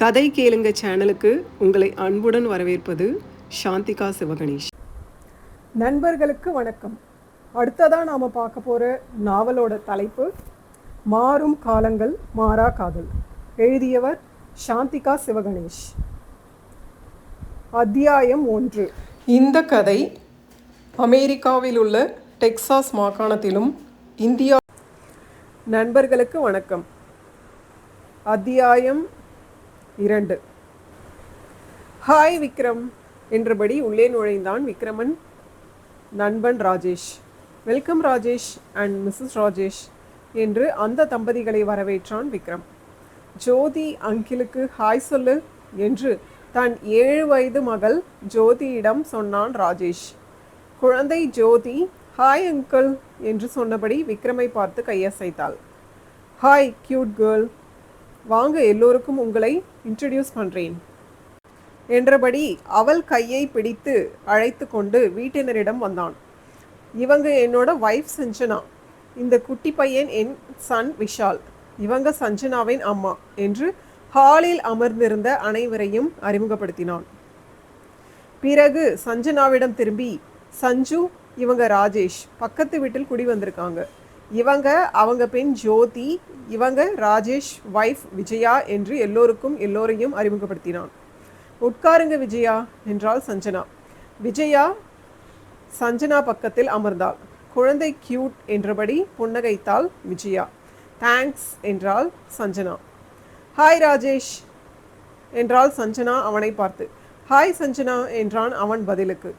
கதை கேளுங்க சேனலுக்கு உங்களை அன்புடன் வரவேற்பது சாந்திகா சிவகணேஷ். நண்பர்களுக்கு வணக்கம். அடுத்ததாக நாம் பார்க்க போகிற நாவலோட தலைப்பு மாறும் காலங்கள் மாறா காதல். எழுதியவர் சாந்திகா சிவகணேஷ். அத்தியாயம் 1. இந்த கதை அமெரிக்காவில் உள்ள டெக்சாஸ் மாகாணத்திலும் இந்தியா. நண்பர்களுக்கு வணக்கம். அத்தியாயம் 2. ஹாய் விக்ரம் என்றபடி உள்ளே நுழைந்தான் விக்ரமன் நண்பன் Rajesh. Welcome Rajesh and Mrs Rajesh என்று அந்த தம்பதிகளை வரவேற்றான் விக்ரம். ஜோதி அங்கிளுக்கு ஹாய் சொல்லு என்று தன் 7 வயது மகள் ஜோதியிடம் சொன்னான் ராஜேஷ். குழந்தை ஜோதி ஹாய் அங்கிள் என்று சொன்னபடி விக்ரமை பார்த்து கையசைத்தாள். ஹாய் கியூட் கேர்ள், வாங்க எல்லோருக்கும் உங்களை இன்ட்ரடியூஸ் பண்ணுறேன் என்றபடி அவள் கையை பிடித்து அழைத்து கொண்டு வீட்டினரிடம் வந்தான். இவங்க என்னோட வைஃப் சஞ்சனா, இந்த குட்டி பையன் என் சன் விஷால், இவங்க சஞ்சனாவின் அம்மா என்று ஹாலில் அமர்ந்திருந்த அனைவரையும் அறிமுகப்படுத்தினான். பிறகு சஞ்சனாவிடம் திரும்பி, சஞ்சு இவங்க ராஜேஷ், பக்கத்து வீட்டில் குடி வந்திருக்காங்க, இவங்க அவங்க பெண் ஜோதி, இவங்க ராஜேஷ் வைஃப் விஜயா என்று எல்லோரையும் அறிமுகப்படுத்தினான். உட்காருங்க விஜயா என்றாள் சஞ்சனா. விஜயா சஞ்சனா பக்கத்தில் அமர்ந்தாள். குழந்தை கியூட் என்றபடி புன்னகைத்தாள் விஜயா. தேங்க்ஸ் என்றாள் சஞ்சனா. ஹாய் ராஜேஷ் என்றாள் சஞ்சனா அவனை பார்த்து. ஹாய் சஞ்சனா என்றான் அவன் பதிலுக்கு.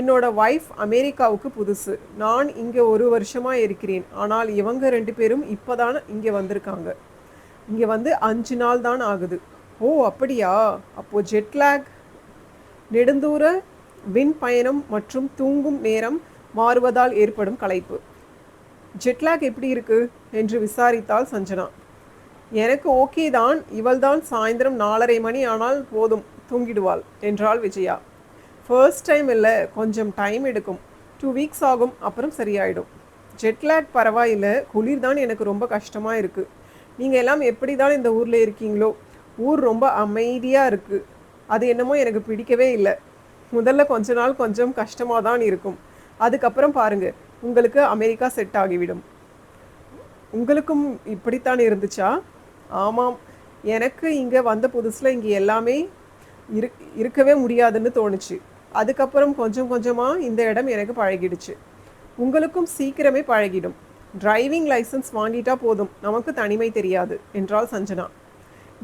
என்னோட வைஃப் அமெரிக்காவுக்கு புதுசு, நான் இங்கே 1 வருஷமாக இருக்கிறேன். ஆனால் இவங்க 2 பேரும் இப்போ தான் இங்கே வந்திருக்காங்க. இங்கே வந்து 5 நாள் தான் ஆகுது. ஓ அப்படியா? அப்போது ஜெட்லாக், நெடுந்தூர விண் பயணம் மற்றும் தூங்கும் நேரம் மாறுவதால் ஏற்படும் களைப்பு. ஜெட்லாக் எப்படி இருக்கு என்று விசாரித்தாள் சஞ்சனா. எனக்கு ஓகே தான், இவள்தான் சாயந்தரம் 4:30 மணி ஆனால் போதும் தூங்கிடுவாள் என்றாள் விஜயா. ஃபர்ஸ்ட் டைம் இல்லை, கொஞ்சம் டைம் எடுக்கும், 2 வீக்ஸ் ஆகும், அப்புறம் சரியாயிடும். ஜெட்லாக் பரவாயில்லை, குளிர் தான் எனக்கு ரொம்ப கஷ்டமாக இருக்குது. நீங்கள் எல்லாம் எப்படி தான் இந்த ஊரில் இருக்கீங்களோ? ஊர் ரொம்ப அமைதியாக இருக்குது, அது என்னமோ எனக்கு பிடிக்கவே இல்லை. முதல்ல கொஞ்ச நாள் கொஞ்சம் கஷ்டமாக தான் இருக்கும், அதுக்கப்புறம் பாருங்கள் உங்களுக்கு அமெரிக்கா செட் ஆகிவிடும். உங்களுக்கும் இப்படித்தான் இருந்துச்சா? ஆமாம், எனக்கு இங்கே வந்த புதுசில் இங்கே எல்லாமே இருக்கவே முடியாதுன்னு தோணுச்சு. அதுக்கப்புறம் கொஞ்சம் கொஞ்சமாக இந்த இடம் எனக்கு பழகிடுச்சு. உங்களுக்கும் சீக்கிரமே பழகிடும். டிரைவிங் லைசன்ஸ் வாங்கிட்டா போதும், நமக்கு தனிமை தெரியாது என்றாள் சஞ்சனா.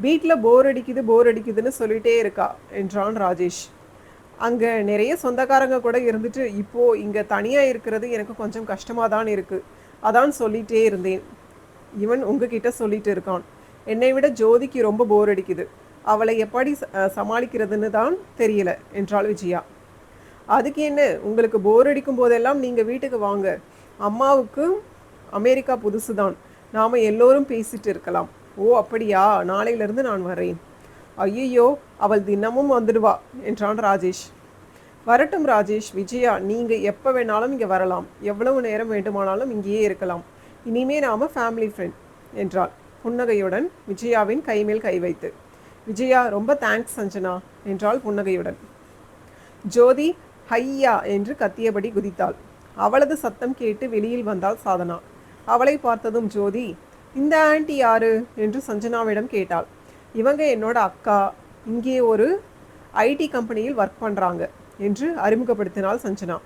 வீட்டில் போர் அடிக்குதுன்னு சொல்லிகிட்டே இருக்கா என்றான் ராஜேஷ். அங்கே நிறைய சொந்தக்காரங்க கூட இருந்துட்டு இப்போது இங்கே தனியாக இருக்கிறது எனக்கு கொஞ்சம் கஷ்டமாக தான் இருக்குது, அதான் சொல்லிகிட்டே இருந்தேன். இவன் உங்ககிட்ட சொல்லிட்டு இருக்கான். என்னை விட ஜோதிக்கு ரொம்ப போர் அடிக்குது, அவளை எப்படி சமாளிக்கிறதுன்னு தான் தெரியல என்றாள் விஜயா. அதுக்கு என்ன, உங்களுக்கு போர் அடிக்கும் போதெல்லாம் நீங்கள் வீட்டுக்கு வாங்க, அம்மாவுக்கு அமெரிக்கா புதுசு தான், நாம் எல்லோரும் பேசிட்டு இருக்கலாம். ஓ அப்படியா, நாளையிலிருந்து நான் வரேன். ஐயோ, அவள் தினமும் வந்துடுவா என்றான் ராஜேஷ். வரட்டும் ராஜேஷ், விஜயா நீங்கள் எப்போ வேணாலும் இங்கே வரலாம், எவ்வளவு நேரம் வேண்டுமானாலும் இங்கேயே இருக்கலாம், இனிமே நாம் ஃபேமிலி ஃப்ரெண்ட் என்றாள் புன்னகையுடன் விஜயாவின் கைமேல் கை வைத்து. விஜயா ரொம்ப தேங்க்ஸ் சஞ்சனா என்றாள் புன்னகையுடன். ஜோதி ஹையா என்று கத்தியபடி குதித்தாள். அவளது சத்தம் கேட்டு வெளியில் வந்தாள் சாதனா. அவளை பார்த்ததும் ஜோதி, இந்த ஆண்டி யாரு என்று சஞ்சனாவிடம் கேட்டாள். இவங்க என்னோட அக்கா, இங்கே ஒரு ஐடி கம்பெனியில் ஒர்க் பண்ணுறாங்க என்று அறிமுகப்படுத்தினாள் சஞ்சனா.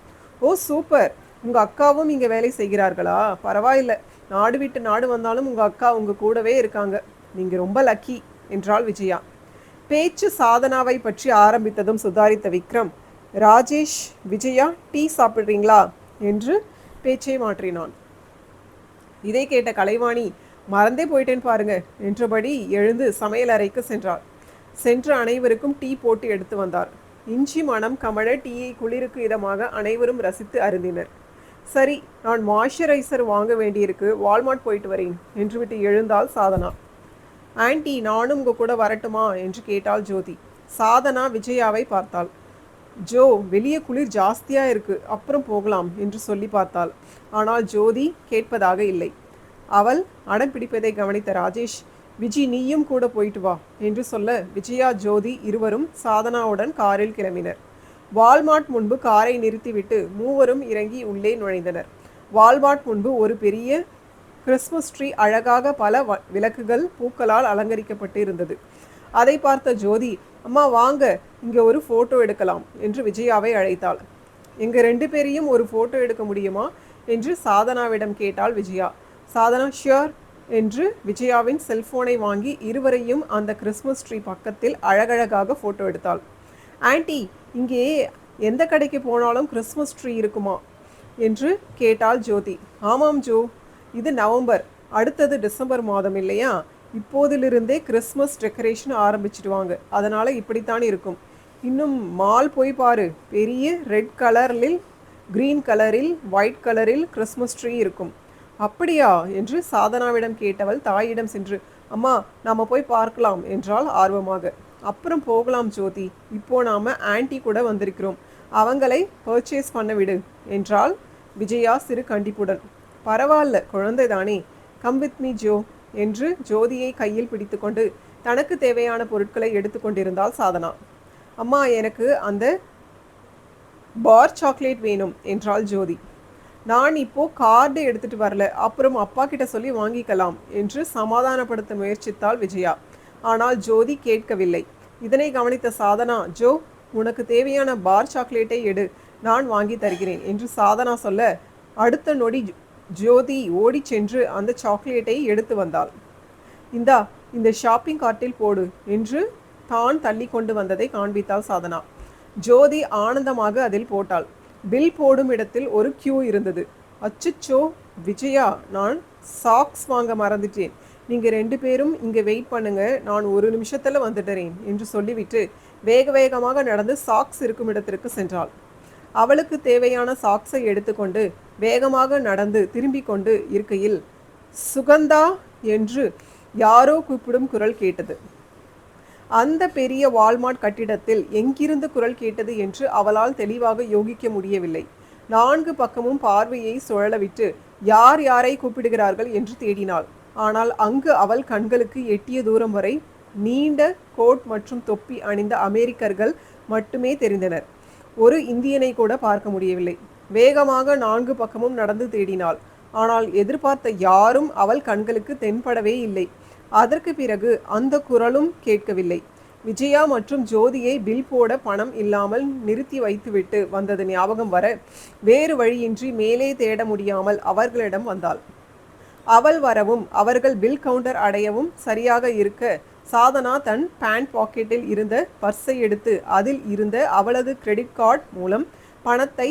ஓ சூப்பர், உங்கள் அக்காவும் இங்கே வேலை செய்கிறார்களா? பரவாயில்லை, நாடு விட்டு நாடு வந்தாலும் உங்கள் அக்கா உங்கள் கூடவே இருக்காங்க, நீங்கள் ரொம்ப லக்கி என்றாள் விஜயா. பேச்சு சாதனாவை பற்றி ஆரம்பித்ததும் சுதாரித்த விக்ரம், ராஜேஷ் விஜயா டீ சாப்பிட்றீங்களா என்று பேச்சை மாற்றினான். இதை கேட்ட கலைவாணி, மறந்தே போயிட்டேன் பாருங்க என்றபடி எழுந்து சமையல் அறைக்கு சென்றார். சென்று அனைவருக்கும் டீ போட்டு எடுத்து வந்தார். இஞ்சி மனம் கமழ டீயை குளிருக்கு இதமாக அனைவரும் ரசித்து அருந்தினர். சரி, நான் மாய்ஸ்சரைசர் வாங்க வேண்டியிருக்கு, வால்மார்ட் போயிட்டு வரேன் என்று விட்டு எழுந்தாள் சாதனா. ஆண்டி நானும் உங்கள் கூட வரட்டுமா என்று கேட்டாள் ஜோதி. சாதனா விஜயாவை பார்த்தாள். ஜோ, வெளியே குளிர் ஜாஸ்தியாக இருக்குது, அப்புறம் போகலாம் என்று சொல்லி பார்த்தாள். ஆனால் ஜோதி கேட்பதாக இல்லை. அவள் அடம் பிடிப்பதை கவனித்த ராஜேஷ், விஜி நீயும் கூட போயிட்டு வா என்று சொல்ல விஜயா ஜோதி இருவரும் சாதனாவுடன் காரில் கிளம்பினர். வால்மார்ட் முன்பு காரை நிறுத்திவிட்டு மூவரும் இறங்கி உள்ளே நுழைந்தனர். வால்மார்ட் முன்பு ஒரு பெரிய கிறிஸ்மஸ் ட்ரீ அழகாக பல விளக்குகள் பூக்களால் அலங்கரிக்கப்பட்டு இருந்தது. அதை பார்த்த ஜோதி, அம்மா வாங்க, இங்கே ஒரு ஃபோட்டோ எடுக்கலாம் என்று விஜயாவை அழைத்தாள். எங்கள் 2 பேரையும் ஒரு ஃபோட்டோ எடுக்க முடியுமா என்று சாதனாவிடம் கேட்டாள் விஜயா. சாதனா ஷியோர் என்று விஜயாவின் செல்போனை வாங்கி இருவரையும் அந்த கிறிஸ்மஸ் ட்ரீ பக்கத்தில் அழகழகாக ஃபோட்டோ எடுத்தாள். ஆன்ட்டி, இங்கே எந்த கடைக்கு போனாலும் கிறிஸ்மஸ் ட்ரீ இருக்குமா என்று கேட்டாள் ஜோதி. ஆமாம் ஜோ, இது நவம்பர், அடுத்தது டிசம்பர் மாதம் இல்லையா? இப்போதிலிருந்தே கிறிஸ்மஸ் டெக்கரேஷன் ஆரம்பிச்சிடுவாங்க, அதனால் இப்படித்தான் இருக்கும். இன்னும் மால் போய் பாரு, பெரிய ரெட் கலரில், க்ரீன் கலரில், ஒயிட் கலரில் கிறிஸ்மஸ் ட்ரீ இருக்கும். அப்படியா என்று சாதனாவிடம் கேட்டவள் தாயிடம் சென்று, அம்மா நாம் போய் பார்க்கலாம் என்றால் ஆர்வமாக. அப்புறம் போகலாம் ஜோதி, இப்போ நாம் ஆன்ட்டி கூட வந்திருக்கிறோம், அவங்களை பர்ச்சேஸ் பண்ண விடு என்றாள் விஜயா சிறு கண்டிப்புடன். பரவாயில்ல, குழந்தை தானே, கம் வித் மீ ஜோ என்று ஜோதியை கையில் பிடித்து கொண்டு தனக்கு தேவையான பொருட்களை எடுத்துக்கொண்டிருந்தாள் சாதனா. அம்மா எனக்கு அந்த பார் சாக்லேட் வேணும் என்றாள் ஜோதி. நான் இப்போ கார்டு எடுத்துட்டு வரல, அப்புறம் அப்பா கிட்ட சொல்லி வாங்கிக்கலாம் என்று சமாதானப்படுத்த முயற்சித்தாள் விஜயா. ஆனால் ஜோதி கேட்கவில்லை. இதனை கவனித்த சாதனா, ஜோ உனக்கு தேவையான பார் சாக்லேட்டை எடு, நான் வாங்கி தருகிறேன் என்று சாதனா சொல்ல அடுத்த நொடி ஜோதி ஓடி சென்று அந்த சாக்லேட்டை எடுத்து வந்தாள். இந்தா, இந்த ஷாப்பிங் கார்ட்டில் போடு என்று தான் தள்ளி கொண்டு வந்ததை காண்பித்தாள் சாதனா. ஜோதி ஆனந்தமாக அதில் போட்டாள். பில் போடும் இடத்தில் ஒரு கியூ இருந்தது. அச்சுச்சோ விஜயா, நான் சாக்ஸ் வாங்க மறந்துட்டேன், நீங்கள் 2 பேரும் இங்கே வெயிட் பண்ணுங்க, நான் 1 நிமிஷத்தில் வந்துடுறேன் என்று சொல்லிவிட்டு வேக வேகமாக நடந்து சாக்ஸ் இருக்கும் இடத்திற்கு சென்றாள். அவளுக்கு தேவையான சாக்ஸை எடுத்துக்கொண்டு வேகமாக நடந்து திரும்பிக் கொண்டு இருக்கையில் சுகந்தா என்று யாரோ கூப்பிடும் குரல் கேட்டது. அந்த பெரிய வால்மார்ட் கட்டிடத்தில் எங்கிருந்து குரல் கேட்டது என்று அவளால் தெளிவாக யோகிக்க முடியவில்லை. 4 பக்கமும் பார்வையை சுழலவிட்டு யார் யாரை கூப்பிடுகிறார்கள் என்று தேடினாள். ஆனால் அங்கு அவள் கண்களுக்கு எட்டிய தூரம் வரை நீண்ட கோட் மற்றும் தொப்பி அணிந்த அமெரிக்கர்கள் மட்டுமே தெரிந்தனர். ஒரு இந்தியனை கூட பார்க்க முடியவில்லை. வேகமாக 4 பக்கமும் நடந்து தேடினாள். ஆனால் எதிர்பார்த்த யாரும் அவள் கண்களுக்கு தென்படவே இல்லை. அதற்கு பிறகு அந்த குரலும் கேட்கவில்லை. விஜயா மற்றும் ஜோதியை பில் போட பணம் இல்லாமல் நிறுத்தி வைத்துவிட்டு வந்தது ஞாபகம் வர வேறு வழியின்றி மேலே தேட முடியாமல் அவர்களிடம் வந்தாள். அவள் வரவும் அவர்கள் பில் கவுண்டர் அடையவும் சரியாக இருக்க சாதனா தன் பேண்ட் பாக்கெட்டில் இருந்த பர்ஸை எடுத்து அதில் இருந்த அவளது கிரெடிட் கார்டு மூலம் பணத்தை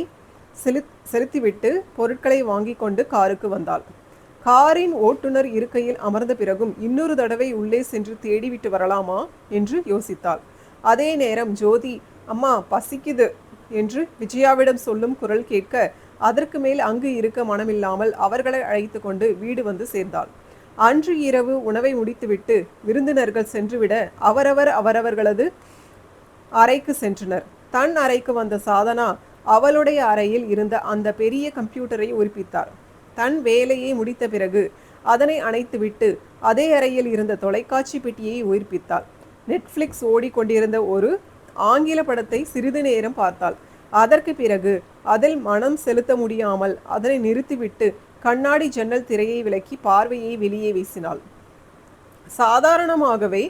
செலுத்திவிட்டு பொருட்களை வாங்கி கொண்டு காருக்கு வந்தாள். காரின் ஓட்டுநர் இருக்கையில் அமர்ந்த பிறகும் இன்னொரு தடவை உள்ளே சென்று தேடிவிட்டு வரலாமா என்று யோசித்தாள். அதே நேரம் ஜோதி, அம்மா பசிக்குது என்று விஜயாவிடம் சொல்லும் குரல் கேட்க அதற்கு மேல் அங்கு இருக்க மனமில்லாமல் அவர்களை அழைத்து கொண்டு வீடு வந்து சேர்ந்தாள். அன்று இரவு உணவை முடித்துவிட்டு விருந்தினர்கள் சென்றுவிட அவரவர்களது அறைக்கு சென்றனர். தன் அறைக்கு வந்த சாதனா அவளுடைய அறையில் இருந்த அந்த பெரிய கம்ப்யூட்டரை உயிர்ப்பித்தார். தன் வேலையை முடித்த பிறகு அதனை அணைத்துவிட்டு அதே அறையில் இருந்த தொலைக்காட்சி பெட்டியை உயிர்ப்பித்தாள். நெட்ஃப்ளிக்ஸ் ஓடிக்கொண்டிருந்த ஒரு ஆங்கில படத்தை சிறிது நேரம் பார்த்தாள். அதற்கு பிறகு அதில் மனம் செலுத்த முடியாமல் அதனை நிறுத்திவிட்டு கண்ணாடி ஜன்னல் திரையை விலக்கி பார்வையை வெளியே வீசினாள். சாதாரணமாகவே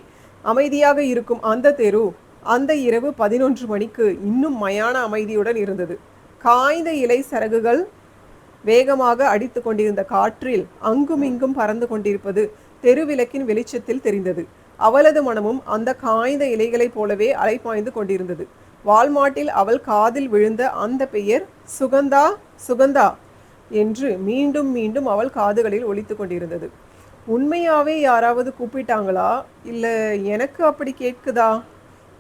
அமைதியாக இருக்கும் அந்த தெரு அந்த இரவு 11 மணிக்கு இன்னும் மயான அமைதியுடன் இருந்தது. காய்ந்த இலை சரகுகள் வேகமாக அடித்து கொண்டிருந்த காற்றில் அங்குமிங்கும் பறந்து கொண்டிருப்பது தெருவிளக்கின் வெளிச்சத்தில் தெரிந்தது. அவளது மனமும் அந்த காய்ந்த இலைகளைப் போலவே அலைப்பாய்ந்து கொண்டிருந்தது. வால்மார்ட்டில் அவள் காதில் விழுந்த அந்த பெயர் சுகந்தா சுகந்தா என்று மீண்டும் மீண்டும் அவள் காதுகளில் ஒலித்து கொண்டிருந்தது. உண்மையாவே யாராவது கூப்பிட்டாங்களா, இல்லை எனக்கு அப்படி கேட்குதா?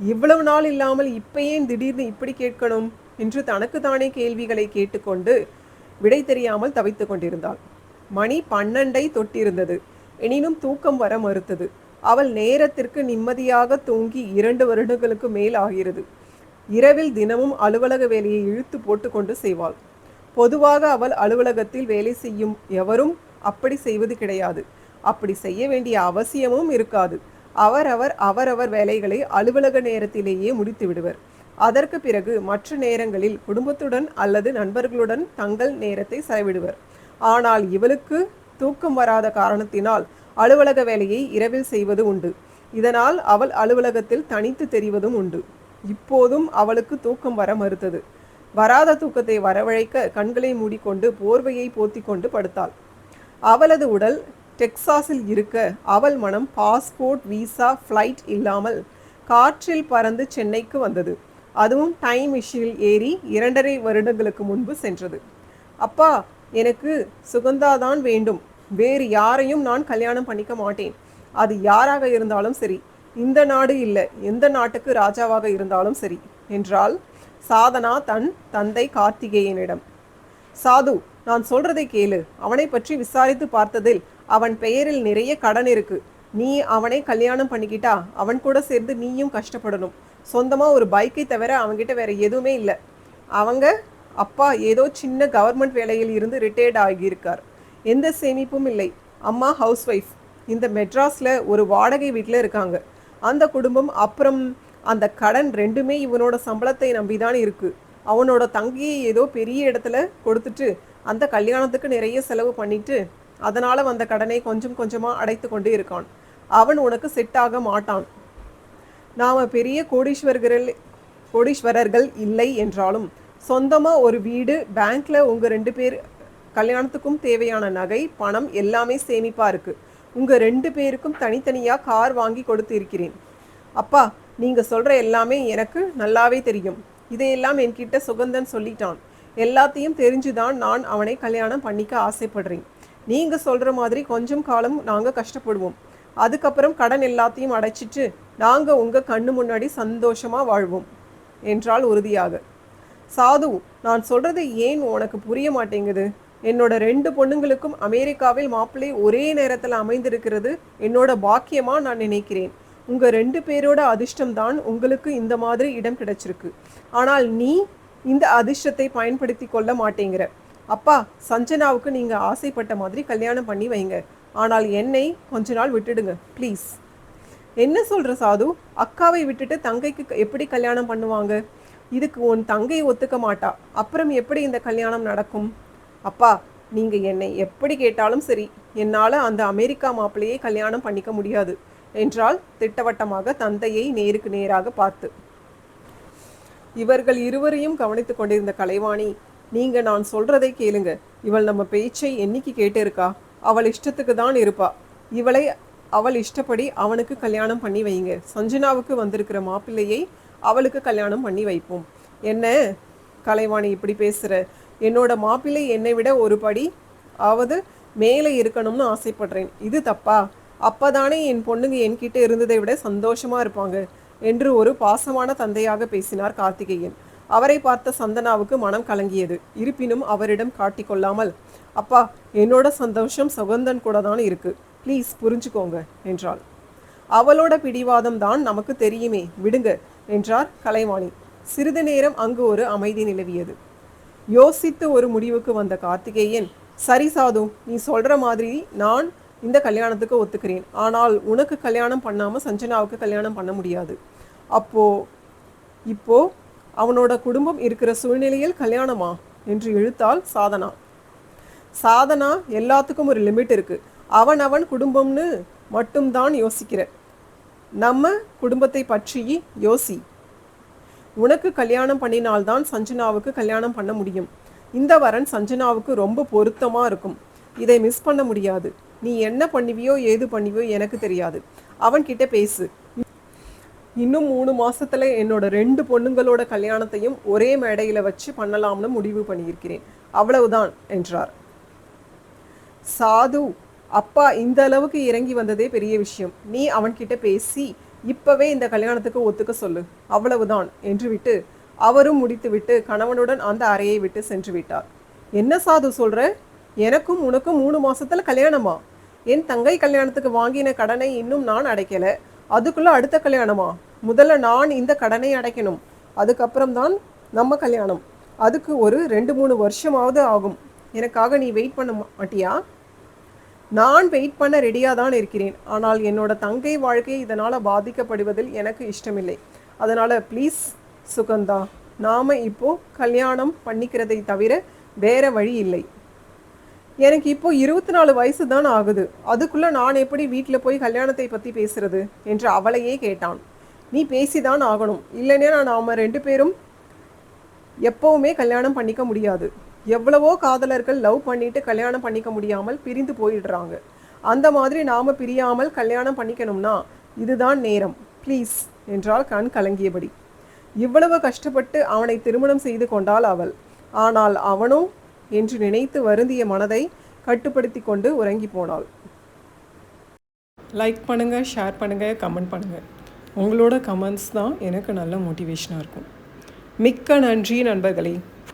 இவ்வளவு நாள் இல்லாமல் இப்போ ஏன் திடீர்னு இப்படி கேட்கணும் என்று தனக்கு தானே கேள்விகளை கேட்டுக்கொண்டு விடை தெரியாமல் தவித்து கொண்டிருந்தாள். மணி 12 தொட்டிருந்தது. எனினும் தூக்கம் வர மறுத்தது. அவள் நேரத்திற்கு நிம்மதியாக தூங்கி 2 வருடங்களுக்கு மேல் ஆகிறது. இரவில் தினமும் அலுவலக வேலையை இழுத்து போட்டு கொண்டு செய்வாள். பொதுவாக அவள் அலுவலகத்தில் வேலை செய்யும் எவரும் அப்படி செய்வது கிடையாது. அப்படி செய்ய வேண்டிய அவசியமும் இருக்காது. அவரவர் வேலைகளை அலுவலக நேரத்திலேயே முடித்து விடுவர். அதற்கு பிறகு மற்ற நேரங்களில் குடும்பத்துடன் அல்லது நண்பர்களுடன் தங்கள் நேரத்தை செலவிடுவர். ஆனால் இவளுக்கு தூக்கம் வராத காரணத்தினால் அலுவலக வேலையை இரவில் செய்வது உண்டு. இதனால் அவள் அலுவலகத்தில் தனித்து தெரிவதும் உண்டு. இப்போதும் அவளுக்கு தூக்கம் வர மறுத்தது. வராத தூக்கத்தை வரவழைக்க கண்களை மூடிக்கொண்டு போர்வையை போத்திக்கொண்டு படுத்தாள். அவளது உடல் டெக்சாஸில் இருக்க அவள் மனம் பாஸ்போர்ட், விசா, ஃப்ளைட் இல்லாமல் காற்றில் பறந்து சென்னைக்கு வந்தது. அதுவும் டைம் மிஷினில் ஏறி 2.5 வருடங்களுக்கு முன்பு சென்றது. அப்பா, எனக்கு சுகந்தாதான் வேண்டும். வேறு யாரையும் நான் கல்யாணம் பண்ணிக்க மாட்டேன். அது யாராக இருந்தாலும் சரி. இந்த நாடு இல்லை, எந்த நாட்டுக்கு ராஜாவாக இருந்தாலும் சரி என்றாள் சாதனா தன் தந்தை கார்த்திகேயனிடம். சாது, நான் சொல்றதை கேளு. அவனை பற்றி விசாரித்து பார்த்ததில் அவன் பெயரில் நிறைய கடன் இருக்கு. நீ அவனை கல்யாணம் பண்ணிக்கிட்டா அவன் கூட சேர்ந்து நீயும் கஷ்டப்படணும். சொந்தமாக ஒரு பைக்கை தவிர அவன்கிட்ட வேற எதுவுமே இல்லை. அவங்க அப்பா ஏதோ சின்ன கவர்மெண்ட் வேலையில் இருந்து ரிட்டையர்ட் ஆகியிருக்கார். எந்த சேமிப்பும் இல்லை. அம்மா ஹவுஸ் ஒய்ஃப். இந்த மெட்ராஸில் ஒரு வாடகை வீட்டில் இருக்காங்க. அந்த குடும்பம் அப்புறம் அந்த கடன் ரெண்டுமே இவனோட சம்பளத்தை நம்பிதான் இருக்கு. அவனோட தங்கியை ஏதோ பெரிய இடத்துல கொடுத்துட்டு அந்த கல்யாணத்துக்கு நிறைய செலவு பண்ணிட்டு அதனால் வந்த கடனை கொஞ்சம் கொஞ்சமாக அடைத்து கொண்டு இருக்கான். அவன் உனக்கு செட் ஆக மாட்டான். நாம் பெரிய கோடீஸ்வரர்கள் இல்லை என்றாலும் சொந்தமாக ஒரு வீடு, பேங்க்கில் உங்கள் 2 பேர் கல்யாணத்துக்கும் தேவையான நகை, பணம் எல்லாமே சேமிப்பாக இருக்குது. உங்கள் 2 பேருக்கும் தனித்தனியாக கார் வாங்கி கொடுத்து இருக்கிறேன். அப்பா, நீங்கள் சொல்கிற எல்லாமே எனக்கு நல்லாவே தெரியும். இதையெல்லாம் என்கிட்ட சுகந்தன் சொல்லிட்டான். எல்லாத்தையும் தெரிஞ்சுதான் நான் அவனை கல்யாணம் பண்ணிக்க ஆசைப்படுறேன். நீங்கள் சொல்கிற மாதிரி கொஞ்சம் காலம் நாங்கள் கஷ்டப்படுவோம். அதுக்கப்புறம் கடன் எல்லாத்தையும் அடைச்சிட்டு நாங்கள் உங்கள் கண்ணு முன்னாடி சந்தோஷமாக வாழ்வோம் என்றாள் உறுதியாக. சாது, நான் சொல்கிறது ஏன் உனக்கு புரிய மாட்டேங்குது? என்னோட 2 பொண்ணுங்களுக்கும் அமெரிக்காவில் மாப்பிள்ளை ஒரே நேரத்தில் அமைந்திருக்கிறது என்னோட பாக்கியமாக நான் நினைக்கிறேன். உங்கள் 2 பேரோட அதிர்ஷ்டம்தான் உங்களுக்கு இந்த மாதிரி இடம் கிடைச்சிருக்கு. ஆனால் நீ இந்த அதிர்ஷ்டத்தை பயன்படுத்தி கொள்ள மாட்டேங்கிற. அப்பா, சஞ்சனாவுக்கு நீங்கள் ஆசைப்பட்ட மாதிரி கல்யாணம் பண்ணி வைங்க. ஆனால் என்னை கொஞ்ச நாள் விட்டுடுங்க ப்ளீஸ். என்ன சொல்கிற சாது? அக்காவை விட்டுட்டு தங்கைக்கு எப்படி கல்யாணம் பண்ணுவாங்க? இதுக்கு உன் தங்கை ஒத்துக்க மாட்டா. அப்புறம் எப்படி இந்த கல்யாணம் நடக்கும்? அப்பா, நீங்கள் என்னை எப்படி கேட்டாலும் சரி, என்னால் அந்த அமெரிக்கா மாப்பிள்ளையை கல்யாணம் பண்ணிக்க முடியாது என்றால் திட்டவட்டமாக தந்தையை நேருக்கு நேராக பார்த்து. இவர்கள் இருவரையும் கவனித்து கொண்டிருந்த கலைவாணி, நீங்கள் நான் சொல்கிறதை கேளுங்க. இவள் நம்ம பேச்சை என்னைக்கு கேட்டு இருக்கா? அவள் இஷ்டத்துக்கு தான் இருப்பா. இவளை அவள் இஷ்டப்படி அவனுக்கு கல்யாணம் பண்ணி வைங்க. சஞ்சனாவுக்கு வந்திருக்கிற மாப்பிள்ளையை அவளுக்கு கல்யாணம் பண்ணி வைப்போம். என்ன கலைவாணி இப்படி பேசுகிற? என்னோட மாப்பிள்ளை என்னை விட ஒரு படி ஆவது மேலே இருக்கணும்னு ஆசைப்படுறேன். இது தப்பா? அப்போதானே என் பொண்ணுங்க என்கிட்ட இருந்ததை விட சந்தோஷமாக இருப்பாங்க என்று ஒரு பாசமான தந்தையாக பேசினார் கார்த்திகேயன். அவரை பார்த்த சந்தனாவுக்கு மனம் கலங்கியது. இருப்பினும் அவரிடம் காட்டிக்கொள்ளாமல், அப்பா, என்னோட சந்தோஷம் சுகந்தன் கூட தான் இருக்குது, ப்ளீஸ் புரிஞ்சுக்கோங்க என்றாள். அவளோட பிடிவாதம் தான் நமக்கு தெரியுமே, விடுங்க என்றார் கலைவாணி. சிறிது நேரம் அங்கு ஒரு அமைதி நிலவியது. யோசித்து ஒரு முடிவுக்கு வந்த கார்த்திகேயன், சரி சாது, நீ சொல்கிற மாதிரி நான் இந்த கல்யாணத்துக்கு ஒத்துக்கிறேன். ஆனால் உனக்கு கல்யாணம் பண்ணாமல் சஞ்சனாவுக்கு கல்யாணம் பண்ண முடியாது. இப்போ அவனோட குடும்பம் இருக்கிற சூழ்நிலையில் கல்யாணமா என்று இழுத்தாள் சாதனா. சாதனா, எல்லாத்துக்கும் ஒரு லிமிட் இருக்கு. அவன் குடும்பம்னு மட்டும்தான் யோசிக்கிற. நம்ம குடும்பத்தை பற்றி யோசி. உனக்கு கல்யாணம் பண்ணினால்தான் சஞ்சனாவுக்கு கல்யாணம் பண்ண முடியும். இந்த வரன் சஞ்சனாவுக்கு ரொம்ப பொருத்தமாக இருக்கும். இதை மிஸ் பண்ண முடியாது. நீ என்ன பண்ணுவியோ ஏது பண்ணுவியோ எனக்கு தெரியாது. அவன்கிட்ட பேசு. இன்னும் 3 மாசத்துல என்னோட 2 பொண்ணுங்களோட கல்யாணத்தையும் ஒரே மேடையில் வச்சு பண்ணலாம்னு முடிவு பண்ணியிருக்கிறேன். அவ்வளவுதான் என்றார். சாது, அப்பா இந்த அளவுக்கு இறங்கி வந்ததே பெரிய விஷயம். நீ அவன்கிட்ட பேசி இப்பவே இந்த கல்யாணத்துக்கு ஒத்துக்க சொல்லு, அவ்வளவுதான் என்று விட்டு அவரும் முடித்துவிட்டு கணவனுடன் அந்த அறையை விட்டு சென்று விட்டார். என்ன சாது சொல்ற? எனக்கும் உனக்கும் 3 மாசத்துல கல்யாணமா? என் தங்கை கல்யாணத்துக்கு வாங்கின கடனை இன்னும் நான் அடைக்கல. அதுக்குள்ள அடுத்த கல்யாணமா? முதல்ல நான் இந்த கடனை அடைக்கணும். அதுக்கப்புறம் தான் நம்ம கல்யாணம். அதுக்கு ஒரு 2-3 வருஷமாவது ஆகும். எனக்காக நீ வெயிட் பண்ண மாட்டியா? நான் வெயிட் பண்ண ரெடியாக தான் இருக்கிறேன். ஆனால் என்னோட தங்கை வாழ்க்கை இதனால் பாதிக்கப்படுவதில் எனக்கு இஷ்டமில்லை. அதனால் ப்ளீஸ் சுகந்தா, நாம் இப்போது கல்யாணம் பண்ணிக்கிறதை தவிர வேறு வழி இல்லை. எனக்கு இப்போது 24 வயசு தான் ஆகுது. அதுக்குள்ளே நான் எப்படி வீட்டில் போய் கல்யாணத்தை பற்றி பேசுகிறது என்று அவளையே கேட்டான். நீ பேசிதான் ஆகணும், இல்லைன்னா நாம் 2 பேரும் எப்போவுமே கல்யாணம் பண்ணிக்க முடியாது. எவ்வளவோ காதலர்கள் லவ் பண்ணிட்டு கல்யாணம் பண்ணிக்க முடியாமல் பிரிந்து போயிடுறாங்க. அந்த மாதிரி நாம் பிரியாமல் கல்யாணம் பண்ணிக்கணும்னா இதுதான் நேரம், ப்ளீஸ் என்றால் கண் கலங்கியபடி. இவ்வளவு கஷ்டப்பட்டு அவனை திருமணம் செய்து கொண்டாள் அவள். ஆனால் அவனோ என்று நினைத்து வருந்திய மனதை கட்டுப்படுத்தி கொண்டு உறங்கி போனாள். லைக் பண்ணுங்கள், ஷேர் பண்ணுங்கள், கமெண்ட் பண்ணுங்கள். உங்களோட கமெண்ட்ஸ் தான் எனக்கு நல்ல மோட்டிவேஷனாக இருக்கும். மிக்க நன்றி நண்பர்களே.